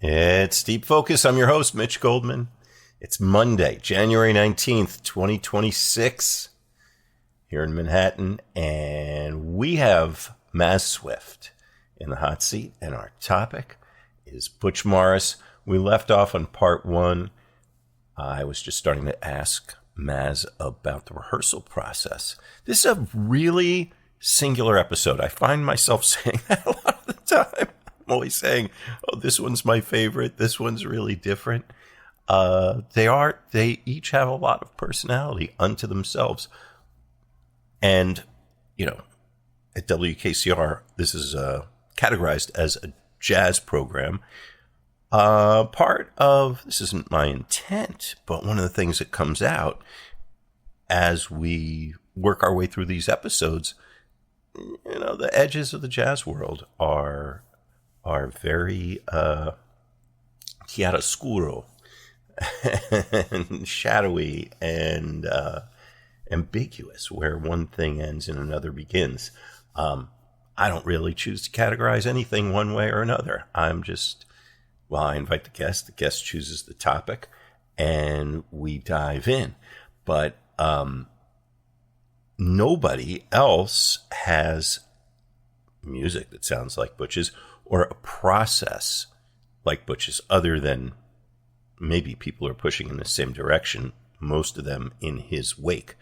It's Deep Focus. I'm your host, Mitch Goldman. It's Monday, January 19th, 2026, here in Manhattan, and we have Mazz Swift in the hot seat, and our topic is Butch Morris. We left off on part one. I was just starting to ask Mazz about the rehearsal process. This is a really singular episode. I find myself saying that a lot of the time. I'm always saying, oh, this one's my favorite. This one's really different. They each have a lot of personality unto themselves. And, at WKCR, this is categorized as a jazz program. This isn't my intent, but one of the things that comes out as we work our way through these episodes, the edges of the jazz world are very chiaroscuro and shadowy and ambiguous, where one thing ends and another begins. I don't really choose to categorize anything one way or another. I invite the guest chooses the topic, and we dive in. But nobody else has music that sounds like Butch's, or a process like Butch's, other than maybe people are pushing in the same direction, most of them in his wake.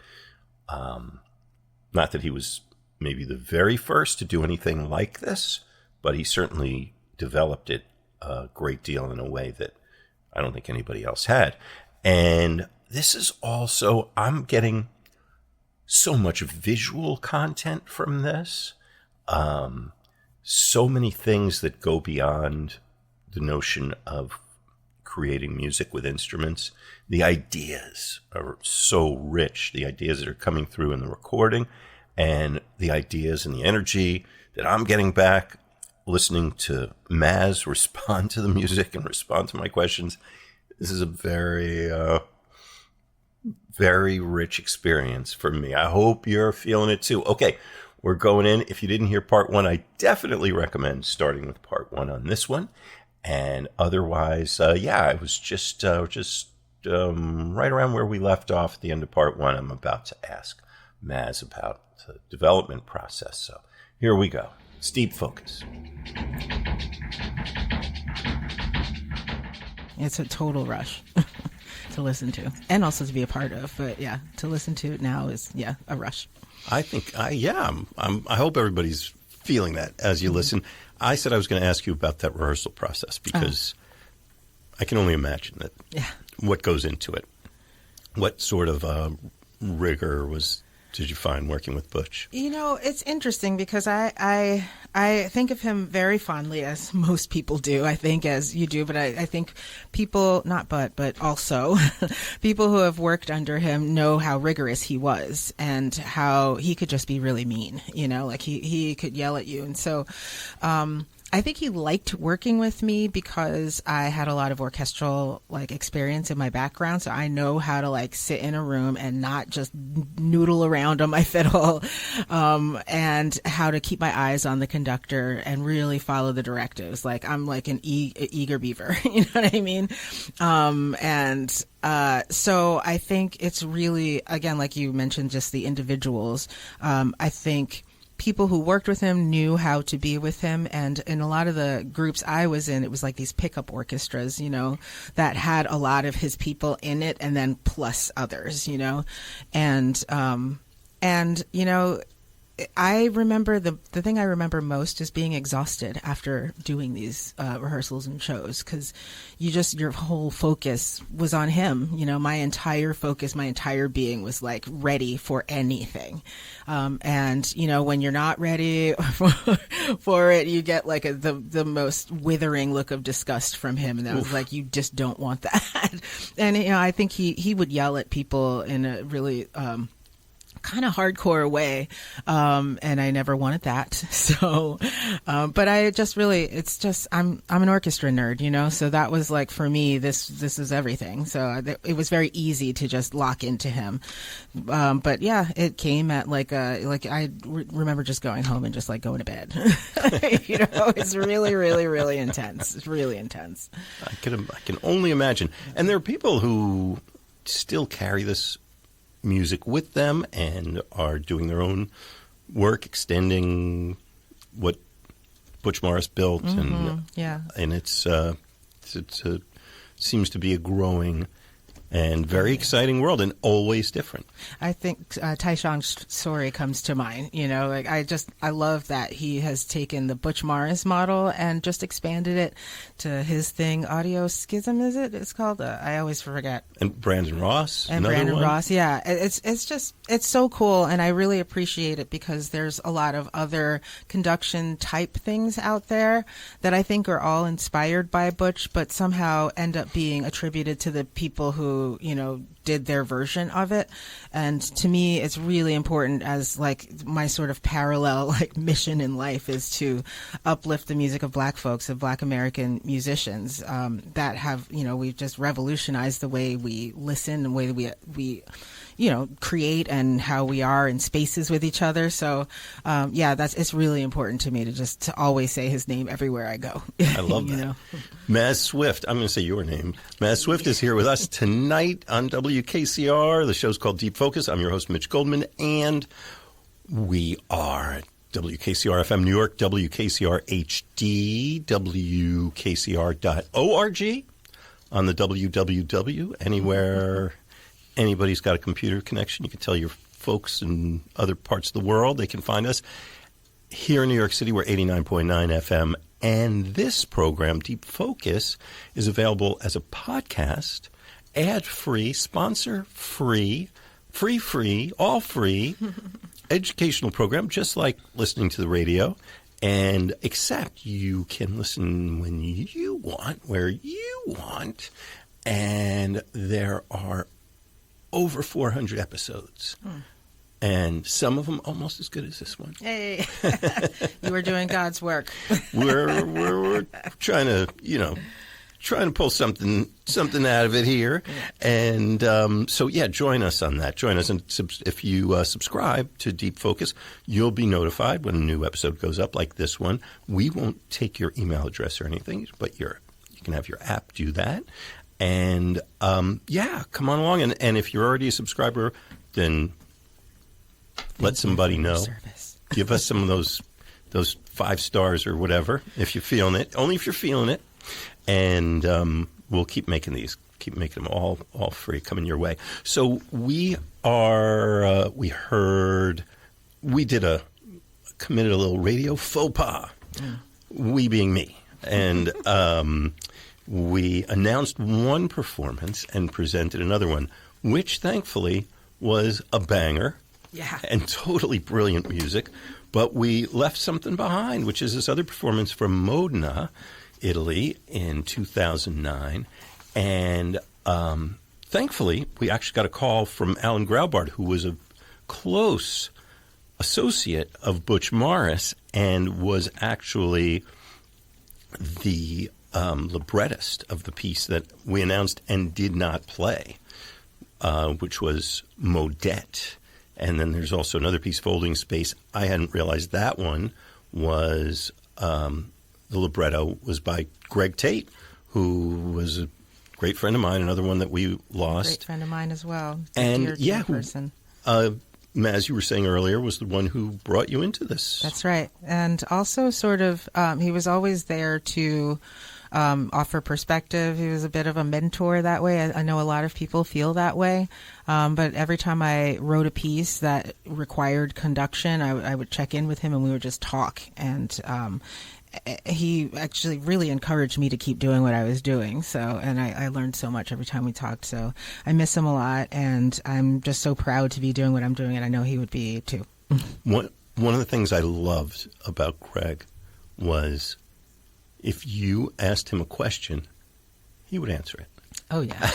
Not that he was maybe the very first to do anything like this, but he certainly developed it a great deal in a way that I don't think anybody else had. And this is also, I'm getting so much visual content from this. So many things that go beyond the notion of creating music with instruments. The ideas are so rich, the ideas that are coming through in the recording, and the ideas and the energy that I'm getting back listening to Mazz respond to the music and respond to my questions. This is a very, very rich experience for me. I hope you're feeling it too. Okay, we're going in. If you didn't hear part one, I definitely recommend starting with part one on this one. And otherwise, I was just right around where we left off at the end of part one. I'm about to ask Mazz about the development process. So here we go. It's Deep Focus. It's a total rush to listen to, and also to be a part of. But yeah, to listen to it now is a rush. I think I hope everybody's feeling that as you listen. I said I was going to ask you about that rehearsal process because I can only imagine that what goes into it. What sort of rigor did you find working with Butch? It's interesting because I think of him very fondly, as most people do, I think, as you do. But I think people, but also people who have worked under him know how rigorous he was and how he could just be really mean, like he could yell at you. And so I think he liked working with me because I had a lot of orchestral experience in my background. So I know how to sit in a room and not just noodle around on my fiddle, and how to keep my eyes on the conductor and really follow the directives. I'm like an eager beaver, you know what I mean? So I think it's really, again, like you mentioned, just the individuals. I think people who worked with him knew how to be with him. And in a lot of the groups I was in, it was like these pickup orchestras, that had a lot of his people in it, and then plus others, and I remember the thing I remember most is being exhausted after doing these rehearsals and shows, because your whole focus was on him. My entire focus, my entire being was ready for anything. And when you're not ready for it, you get the most withering look of disgust from him, and that was you just don't want that. And I think he would yell at people in a really kind of hardcore way. And I never wanted that. So, but I just really, it's just, I'm an orchestra nerd, you know, so that was like, for me, this is everything. So it was very easy to just lock into him. But yeah, it came at I remember just going home and just like going to bed. You know, it's really, really, really intense. It's really intense. I can only imagine. And there are people who still carry this music with them and are doing their own work, extending what Butch Morris built, and it's seems to be a growing and very exciting world, and always different. I think Taishang Sori comes to mind. You know, like I love that he has taken the Butch Morris model and just expanded it to his thing. Audio Schism, is it? It's called. I always forget. And Brandon Ross. And Brandon Ross, yeah. It's so cool, and I really appreciate it because there's a lot of other conduction type things out there that I think are all inspired by Butch, but somehow end up being attributed to the people who, you know, did their version of it. And to me, it's really important, as like my sort of parallel like mission in life is to uplift the music of Black folks, of Black American musicians that have, you know, we've just revolutionized the way we listen, the way we you know, create, and how we are in spaces with each other. So it's really important to me to always say his name everywhere I go. I love that. Know? Mazz Swift, I'm going to say your name. Mazz Swift is here with us tonight on WKCR. The show's called Deep Focus. I'm your host, Mitch Goldman, and we are at WKCR FM New York, WKCR HD, WKCR.org, on the www, anywhere anybody's got a computer connection. You can tell your folks in other parts of the world they can find us. Here in New York City, we're 89.9 FM. And this program, Deep Focus, is available as a podcast, ad-free, sponsor-free, free, all free, educational program, just like listening to the radio. And except you can listen when you want, where you want. And there are over 400 episodes. And some of them almost as good as this one. Hey, you were doing God's work. we're trying to, pull something out of it here. And join us on that. Join us. And if you subscribe to Deep Focus, you'll be notified when a new episode goes up like this one. We won't take your email address or anything, but you can have your app do that. And, come on along. And if you're already a subscriber, then let somebody know. Service. Give us some of those 5 stars or whatever, if you're feeling it. Only if you're feeling it. And we'll keep making these. Keep making them all free, coming your way. So we are, committed a little radio faux pas. We being me. And we announced one performance and presented another one, which thankfully was a banger. Yeah. And totally brilliant music. But we left something behind, which is this other performance from Modena, Italy, in 2009. And thankfully, we actually got a call from Alan Graubart, who was a close associate of Butch Morris and was actually the librettist of the piece that we announced and did not play, which was Modette. And then there's also another piece, Folding Space. I hadn't realized that one was the libretto was by Greg Tate, who was a great friend of mine, another one that we lost. Great friend of mine as well. And dear person. Mazz, you were saying earlier, was the one who brought you into this. That's right. And also sort of, he was always there to offer perspective. He was a bit of a mentor that way. I know a lot of people feel that way. But every time I wrote a piece that required conduction, I would check in with him and we would just talk. And he actually really encouraged me to keep doing what I was doing. So, and I learned so much every time we talked. So I miss him a lot, and I'm just so proud to be doing what I'm doing, and I know he would be too. One of the things I loved about Greg was if you asked him a question, he would answer it. Oh, yeah.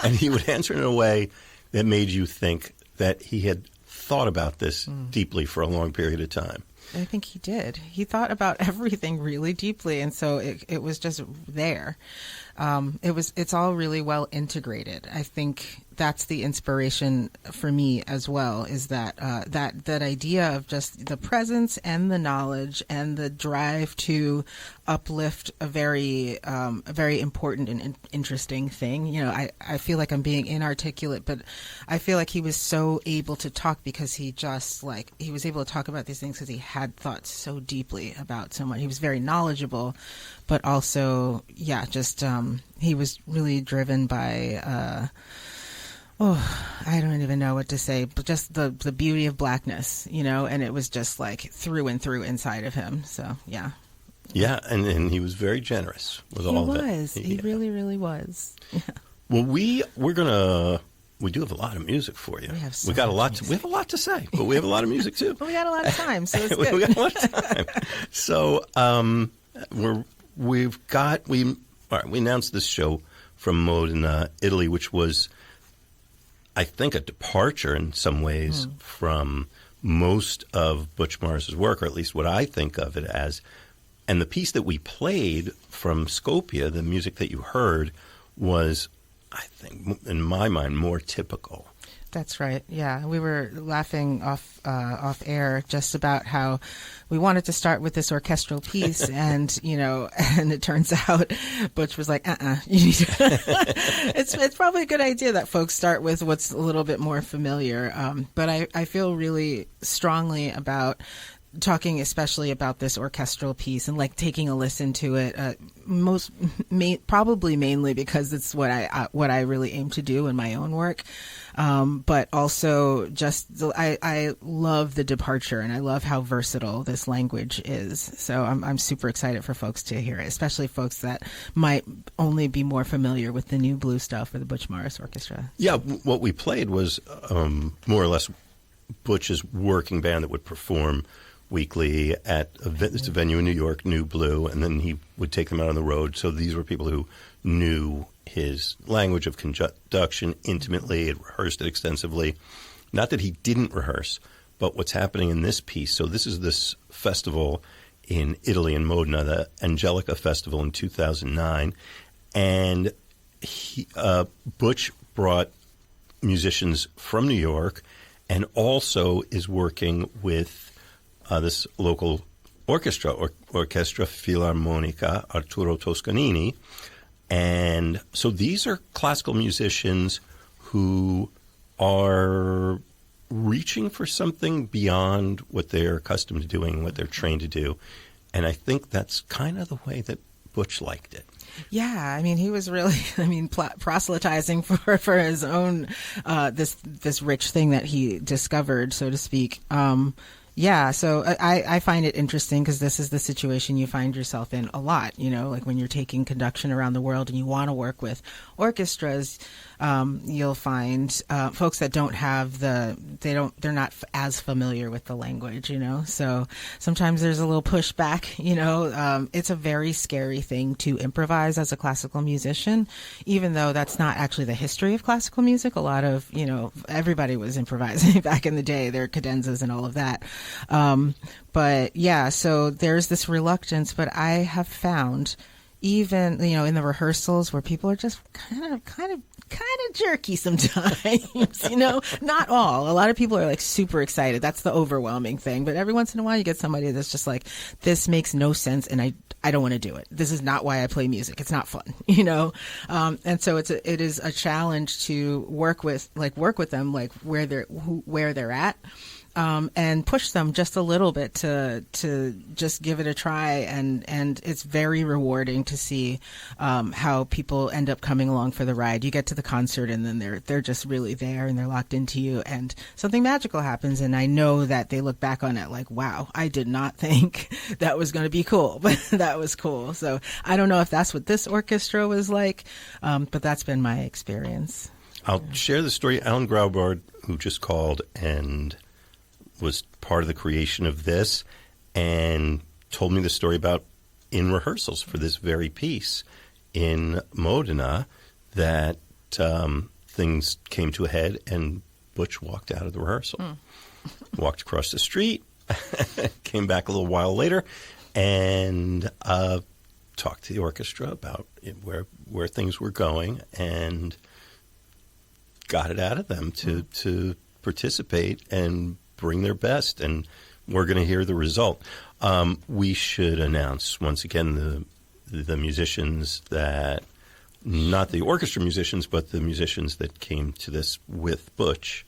And he would answer in a way that made you think that he had thought about this deeply for a long period of time. I think he did. He thought about everything really deeply, and so it was just there. It's all really well integrated. I think that's the inspiration for me as well, is that that idea of just the presence and the knowledge and the drive to uplift a very important and interesting thing. You know, I feel like I'm being inarticulate, but I feel like he was so able to talk because he was able to talk about these things because he had thought so deeply about so much. He was very knowledgeable, but also, he was really driven by, I don't even know what to say, but just the beauty of blackness, you know, and it was just like through and through inside of him. So, yeah. Yeah, and he was very generous with all of that. He really, really was. Yeah. Well, we do have a lot of music for you. We have a lot to say, but we have a lot of music too. But we got a lot of time, so it's good. We got a lot of time. So, we announced this show from Modena, Italy, which was, I think, a departure in some ways from most of Butch Morris's work, or at least what I think of it as. And the piece that we played from Skopje, the music that you heard, was, I think, in my mind, more typical. That's right. Yeah, we were laughing off air just about how we wanted to start with this orchestral piece, and and it turns out Butch was like, you need to it's probably a good idea that folks start with what's a little bit more familiar. But I feel really strongly about talking especially about this orchestral piece and like taking a listen to it, probably mainly because it's what I really aim to do in my own work. But also just I love the departure, and I love how versatile this language is. So I'm super excited for folks to hear it, especially folks that might only be more familiar with the new blue stuff or the Butch Morris Orchestra. Yeah, what we played was more or less Butch's working band that would perform weekly at it's a venue in New York, New Blue, and then he would take them out on the road. So these were people who knew his language of conduction intimately, had rehearsed it extensively. Not that he didn't rehearse, but what's happening in this piece. So this is this festival in Italy, in Modena, the Angelica Festival in 2009, and Butch brought musicians from New York and also is working with this local orchestra, Orchestra Filarmonica Arturo Toscanini. And so these are classical musicians who are reaching for something beyond what they're accustomed to doing, what they're trained to do. And I think that's kind of the way that Butch liked it. Yeah, I mean, he was really, proselytizing for his own, this rich thing that he discovered, so to speak. Yeah, so I find it interesting because this is the situation you find yourself in a lot, like when you're taking conduction around the world and you want to work with orchestras, you'll find folks that don't have they're not as familiar with the language, so sometimes there's a little pushback, it's a very scary thing to improvise as a classical musician, even though that's not actually the history of classical music. A lot of, everybody was improvising back in the day, their cadenzas and all of that. But yeah, so there's this reluctance, but I have found even, in the rehearsals where people are just kind of jerky sometimes, not all. A lot of people are like super excited. That's the overwhelming thing. But every once in a while you get somebody that's just like, this makes no sense and I don't want to do it. This is not why I play music. It's not fun, and so it is a challenge to work with them, like where they're at. And push them just a little bit to just give it a try, and it's very rewarding to see how people end up coming along for the ride. You get to the concert and then they're just really there and they're locked into you, and something magical happens. And I know that they look back on it like, wow, I did not think that was going to be cool, but that was cool. So I don't know if that's what this orchestra was like, but that's been my experience. I'll share the story. Alan Graubard, who just called and was part of the creation of this, and told me the story about in rehearsals for this very piece in Modena that things came to a head and Butch walked out of the rehearsal, walked across the street, came back a little while later, and talked to the orchestra about where things were going, and got it out of them to participate and bring their best. And we're going to hear the result. We should announce once again the musicians that, not the orchestra musicians, but the musicians that came to this with Butch.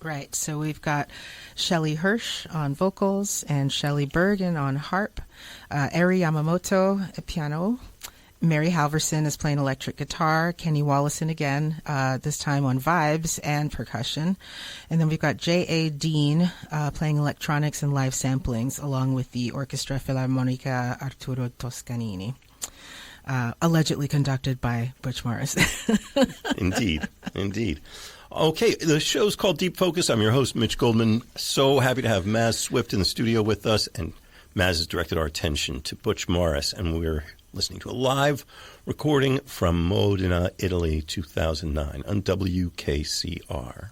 Right. So we've got Shelley Hirsch on vocals and Shelley Bergen on harp, Eri Yamamoto at piano, Mary Halverson is playing electric guitar, Kenny Wallison again, this time on vibes and percussion. And then we've got J.A. Dean playing electronics and live samplings, along with the Orchestra Filarmonica Arturo Toscanini, allegedly conducted by Butch Morris. Indeed. Okay, the show's called Deep Focus. I'm your host, Mitch Goldman. So happy to have Mazz Swift in the studio with us, and Mazz has directed our attention to Butch Morris, and we're listening to a live recording from Modena, Italy, 2009 on WKCR.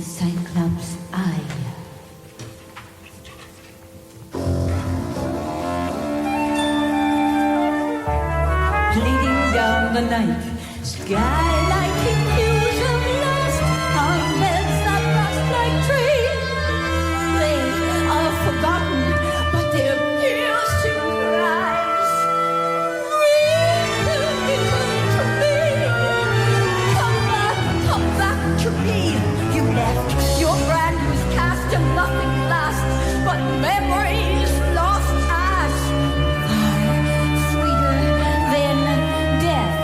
Cyclops' eye. Bleeding down the night, skylight hues of lust, on beds that rust like trees. They are forgotten, but their piercing cries return to me. Come back to me. You left, your brand was cast, and nothing lasts but memories lost as far sweeter than death.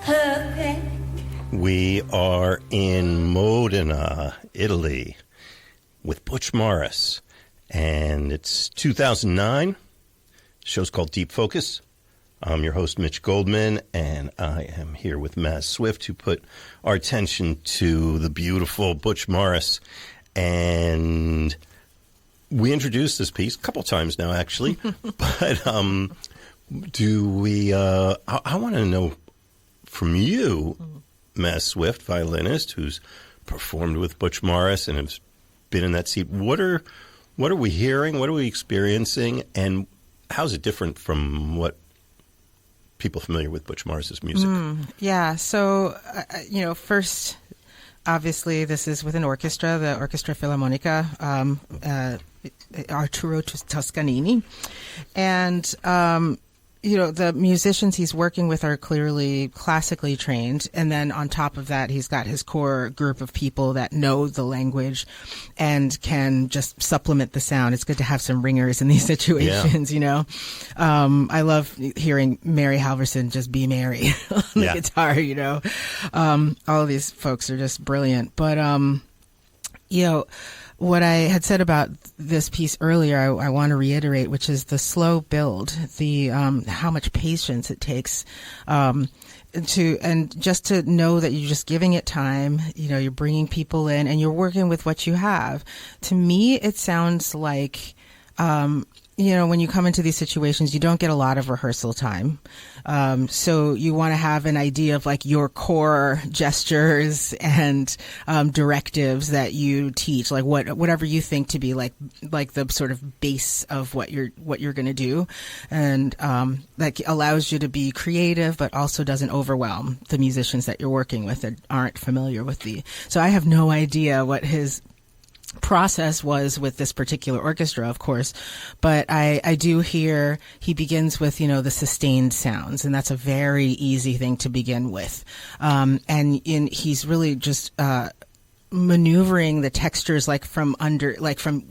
perfect. We are in Modena, Italy, with Butch Morris, and it's 2009. The show's called Deep Focus. I'm your host, Mitch Goldman, and I am here with Mazz Swift, who put our attention to the beautiful Butch Morris. And we introduced this piece a couple times now, actually. But do we? I want to know from you, Mazz Swift, violinist, who's performed with Butch Morris and has been in that seat. What are we hearing? What are we experiencing? And how's it different from what people familiar with Butch Morris's music? Yeah. So, first, obviously, this is with an orchestra, the Orchestra Filarmonica, Arturo Toscanini. And, the musicians he's working with are clearly classically trained. And then on top of that, he's got his core group of people that know the language and can just supplement the sound. It's good to have some ringers in these situations, I love hearing Mary Halverson just be Mary on the guitar, all of these folks are just brilliant. But, what I had said about this piece earlier, I want to reiterate, which is the slow build, the how much patience it takes and just to know that you're just giving it time. You're bringing people in and you're working with what you have. To me, it sounds like when you come into these situations, you don't get a lot of rehearsal time. So you want to have an idea of like your core gestures and directives that you teach, like whatever you think to be like the sort of base of what you're going to do. And that allows you to be creative, but also doesn't overwhelm the musicians that you're working with that aren't familiar with so I have no idea what his process was with this particular orchestra, of course, but I do hear he begins with, the sustained sounds, and that's a very easy thing to begin with. He's really just, maneuvering the textures from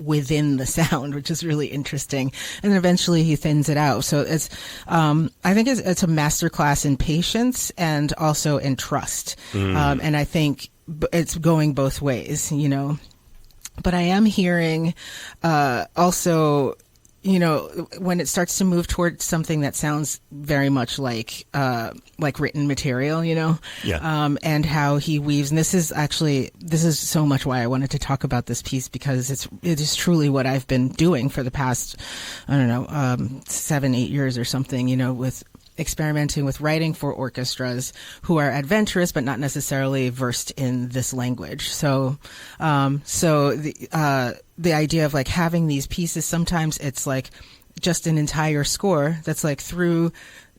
within the sound, which is really interesting. And then eventually he thins it out. So it's, I think it's a masterclass in patience and also in trust. And I think it's going both ways, But I am hearing also, when it starts to move towards something that sounds very much like written material, and how he weaves. And this is so much why I wanted to talk about this piece, because it is truly what I've been doing for the past, 7-8 years or something, with experimenting with writing for orchestras who are adventurous but not necessarily versed in this language. So the idea of like having these pieces, sometimes it's like just an entire score that's like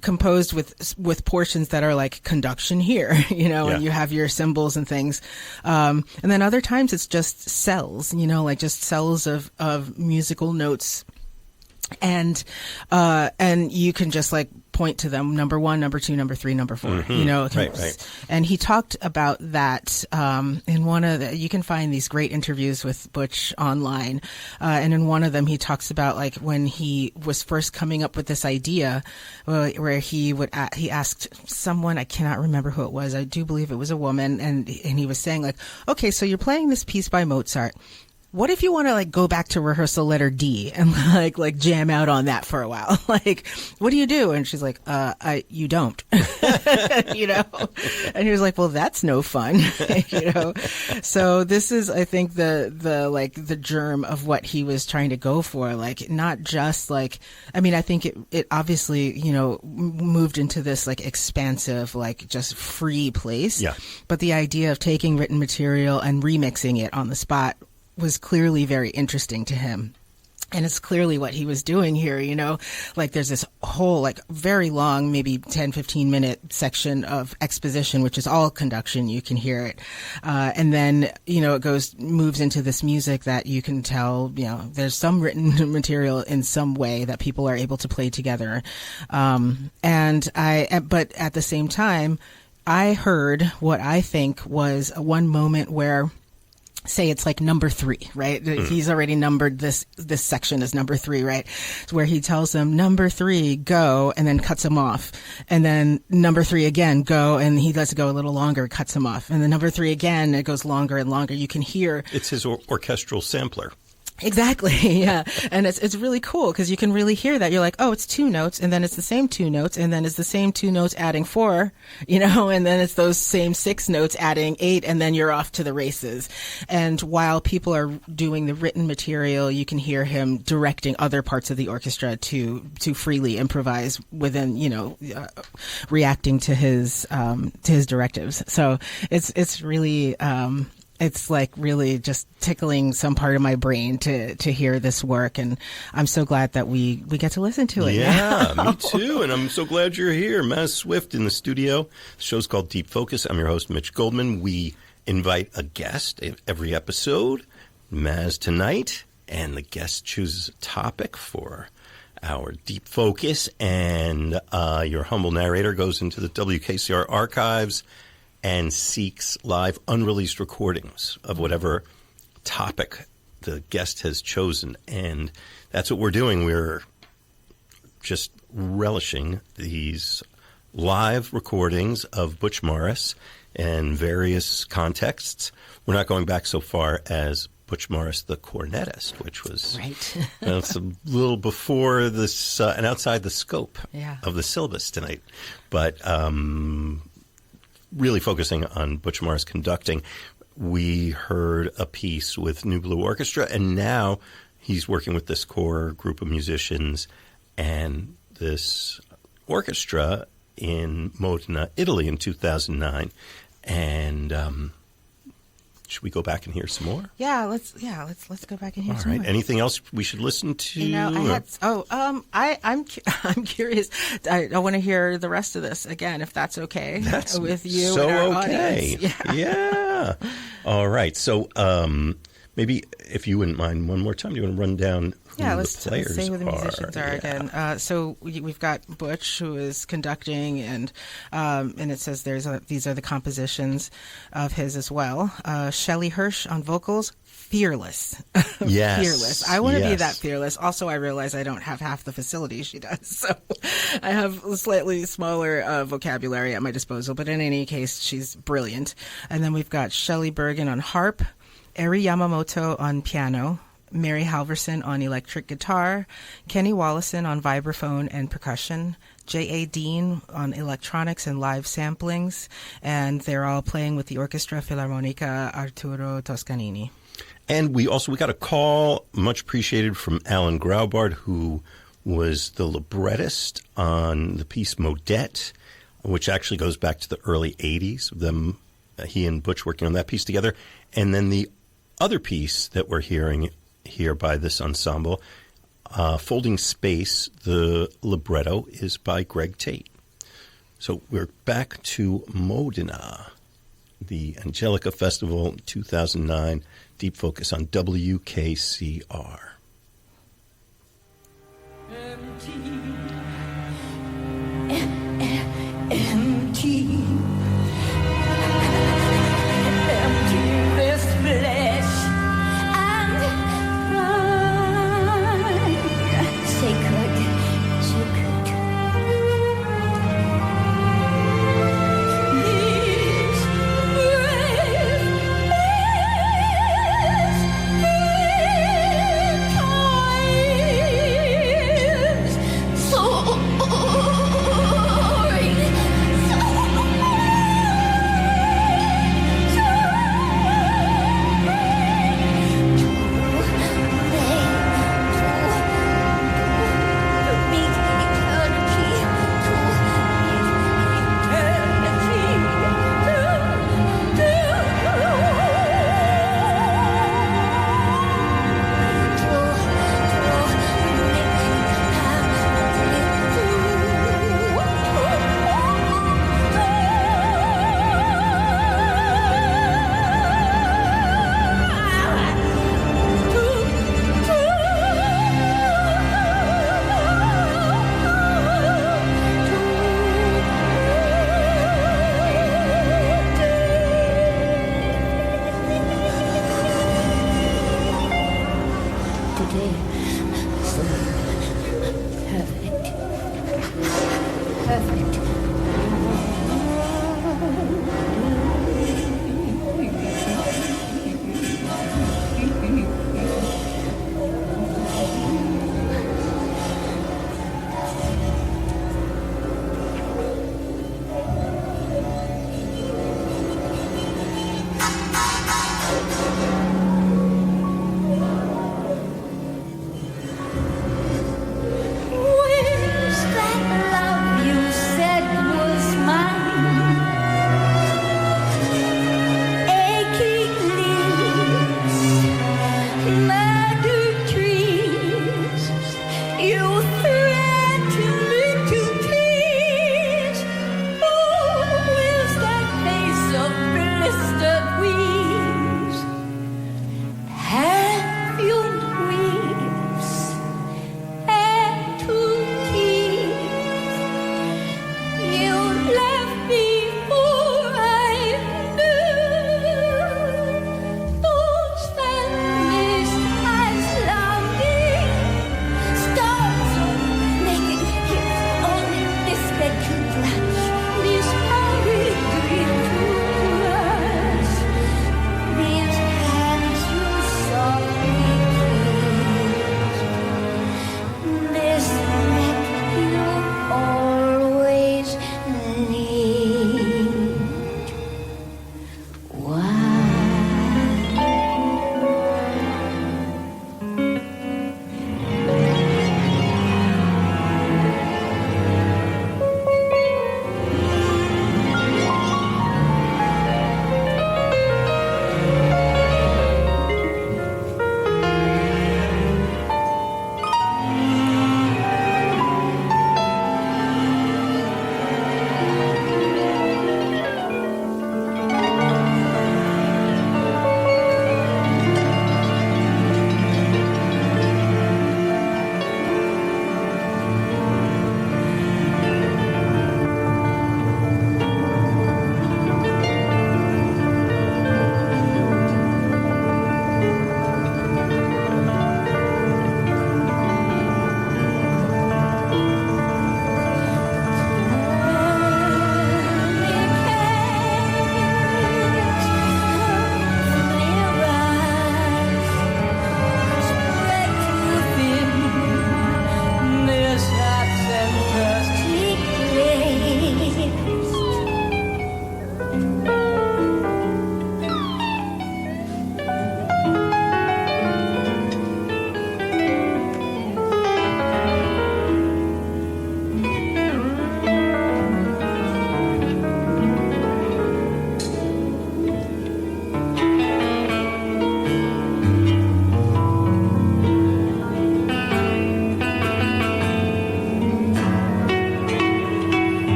composed with portions that are like conduction here, and you have your cymbals and things. And then other times it's just cells, like just cells of musical notes. And you can just like point to them, number 1, number 2, number 3, number 4, Right. And he talked about that, in one of you can find these great interviews with Butch online. And in one of them, he talks about like when he was first coming up with this idea, where he asked someone, I cannot remember who it was. I do believe it was a woman. And he was saying like, okay, so you're playing this piece by Mozart. What if you want to like go back to rehearsal letter D and like jam out on that for a while? Like, what do you do? And she's like, you don't, And he was like, well, that's no fun, So this is, I think, the germ of what he was trying to go for. Like, not just like, I think it obviously, moved into this like expansive, like just free place. Yeah. But the idea of taking written material and remixing it on the spot was clearly very interesting to him. And it's clearly what he was doing here, like there's this whole like very long, maybe 10, 15 minute section of exposition, which is all conduction. You can hear it. And then, it moves into this music that you can tell, there's some written material in some way that people are able to play together. But at the same time, I heard what I think was one moment where say it's like number 3, right? He's already numbered this section as number 3, right? So where he tells them number 3, go, and then cuts him off. And then number 3 again, go, and he lets it go a little longer, cuts him off. And then number 3 again, it goes longer and longer. You can hear. It's his orchestral sampler. Exactly. Yeah. And it's really cool because you can really hear that. You're like, oh, it's 2 notes, and then it's the same 2 notes, and then it's the same 2 notes adding 4, and then it's those same 6 notes adding 8, and then you're off to the races. And while people are doing the written material, you can hear him directing other parts of the orchestra to freely improvise within, reacting to his directives. So it's really, it's like really just tickling some part of my brain to hear this work. And I'm so glad that we get to listen to it. Yeah, me too. And I'm so glad you're here. Mazz Swift in the studio. The show's called Deep Focus. I'm your host, Mitch Goldman. We invite a guest every episode. Mazz tonight. And the guest chooses a topic for our Deep Focus. And your humble narrator goes into the WKCR archives and seeks live unreleased recordings of whatever topic the guest has chosen. And that's what we're doing. We're just relishing these live recordings of Butch Morris in various contexts. We're not going back so far as Butch Morris, the cornetist, which was right. It's a little before this and outside the scope of the syllabus tonight. But really focusing on Butch Morris conducting. We heard a piece with New Blue Orchestra, and now he's working with this core group of musicians and this orchestra in Modena, Italy in 2009. And should we go back and hear some more? Yeah, let's go back and hear some more. All right. Anything else we should listen to? I'm curious. I want to hear the rest of this again, if that's okay. That's with you so and our okay. audience. Yeah. All right. So maybe if you wouldn't mind one more time, do you want to run down who let's the players say who the musicians are again? So we've got Butch, who is conducting, and it says these are the compositions of his as well. Shelley Hirsch on vocals. Fearless. Yes. Fearless. I want to be that fearless. Also, I realize I don't have half the facilities she does. So I have a slightly smaller vocabulary at my disposal. But in any case, she's brilliant. And then we've got Shelley Bergen on harp, Eri Yamamoto on piano, Mary Halverson on electric guitar, Kenny Wallison on vibraphone and percussion, J.A. Dean on electronics and live samplings, and they're all playing with the Orchestra Filarmonica Arturo Toscanini. And we got a call, much appreciated, from Alan Graubard, who was the librettist on the piece Modette, which actually goes back to the early 80s, them, he and Butch working on that piece together. And then the other piece that we're hearing here by this ensemble, Folding Space, the libretto is by Greg Tate. So we're back to Modena, the Angelica Festival 2009, Deep Focus on WKCR. Empty, empty this flesh and pride. Sacred. These brave times so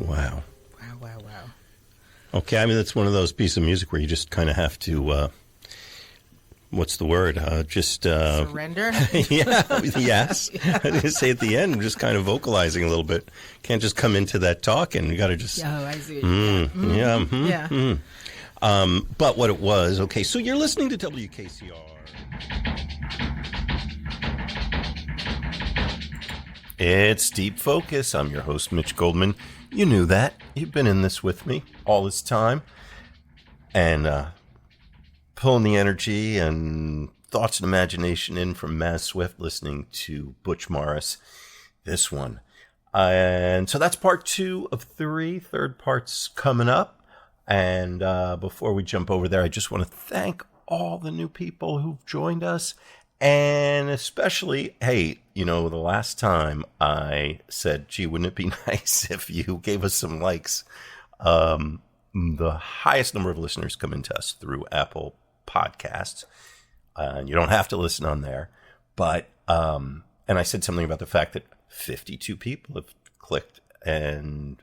Wow. Wow. Okay, I mean, that's one of those pieces of music where you just kind of have to, what's the word? Surrender? Yeah, yes. I was going to say at the end, just kind of vocalizing a little bit. Can't just come into that talking. You got to just... Oh, I see. Yeah. But what it was, okay, so you're listening to WKCR. It's Deep Focus. I'm your host, Mitch Goldman. You knew that. You've been in this with me all this time. And pulling the energy and thoughts and imagination in from Mazz Swift, listening to Butch Morris, this one. And so that's part 2 of 3. Third part's coming up. And before we jump over there, I just want to thank all the new people who've joined us. And especially, hey, the last time I said, gee, wouldn't it be nice if you gave us some likes? The highest number of listeners come into us through Apple Podcasts. You don't have to listen on there. But, and I said something about the fact that 52 people have clicked and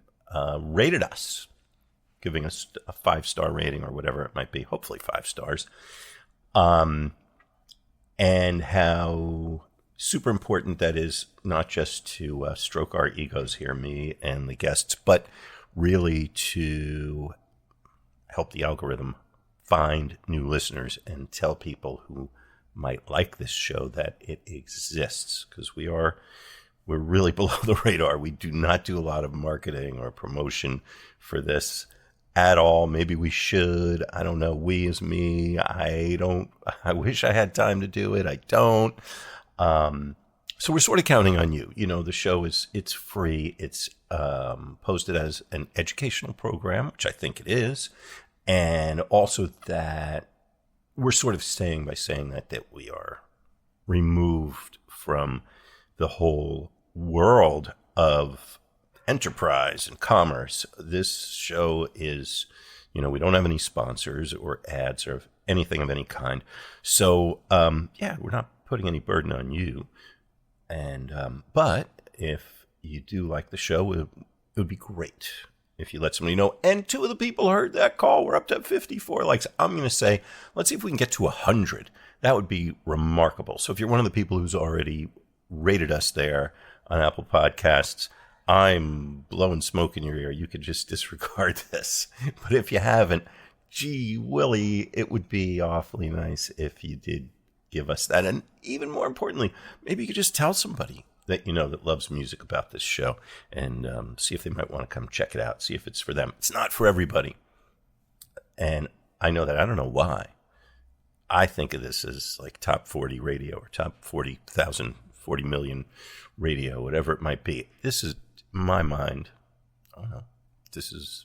rated us, giving us a 5-star rating or whatever it might be, hopefully 5 stars. And how super important that is, not just to stroke our egos here, me and the guests, but really to help the algorithm find new listeners and tell people who might like this show that it exists, because we're really below the radar. We do not do a lot of marketing or promotion for this at all. Maybe we should. I don't know. We is me. I wish I had time to do it. I don't. So we're sort of counting on you. The show it's free. It's posted as an educational program, which I think it is. And also that we're sort of saying that we are removed from the whole world of enterprise and commerce. This show is, we don't have any sponsors or ads or anything of any kind. So, we're not putting any burden on you. And, but if you do like the show, it would be great if you let somebody know. And 2 of the people heard that call. We're up to 54 likes. I'm going to say, let's see if we can get to 100. That would be remarkable. So if you're one of the people who's already rated us there on Apple Podcasts, I'm blowing smoke in your ear. You could just disregard this. But if you haven't, gee Willie, it would be awfully nice if you did give us that. And even more importantly, maybe you could just tell somebody that that loves music about this show, and see if they might want to come check it out, see if it's for them. It's not for everybody. And I know that. I don't know why. I think of this as like top 40 radio or top 40,000, 40 million radio, whatever it might be. This is my mind. I don't know. This is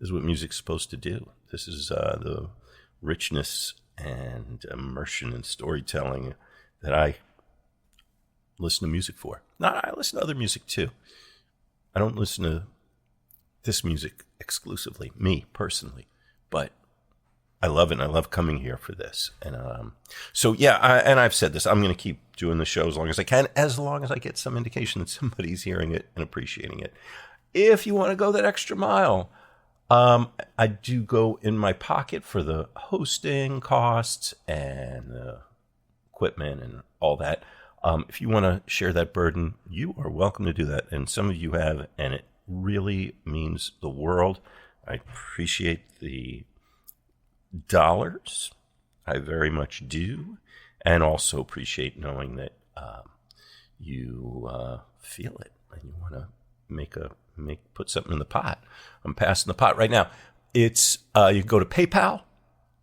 what music's supposed to do. This is the richness and immersion and storytelling that I listen to music for. I listen to other music too. I don't listen to this music exclusively, me personally, but I love it, and I love coming here for this. And and I've said this, I'm going to keep doing the show as long as I can, as long as I get some indication that somebody's hearing it and appreciating it. If you want to go that extra mile, I do go in my pocket for the hosting costs and the equipment and all that. If you want to share that burden, you are welcome to do that. And some of you have, and it really means the world. I appreciate the dollars. I very much do. And also appreciate knowing that you feel it and you want to put something in the pot. I'm passing the pot right now. It's you can go to PayPal,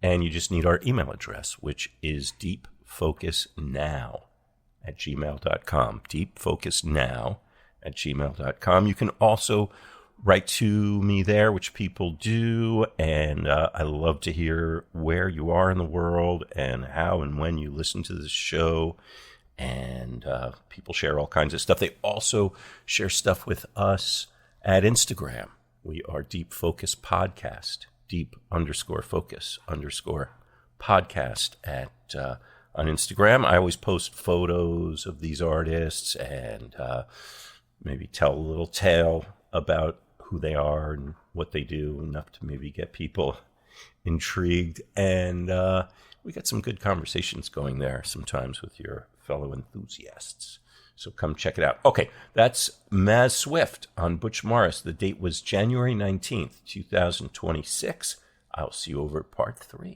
and you just need our email address, which is deepfocusnow@gmail.com. deepfocusnow@gmail.com. You can also write to me there, which people do, and I love to hear where you are in the world and how and when you listen to this show. And people share all kinds of stuff. They also share stuff with us at Instagram. We are Deep Focus Podcast, deep_focus_podcast on Instagram. I always post photos of these artists and maybe tell a little tale about who they are and what they do, enough to maybe get people intrigued. And we got some good conversations going there sometimes with your fellow enthusiasts. So come check it out. Okay, that's Mazz Swift on Butch Morris. The date was January 19th, 2026. I'll see you over at part 3.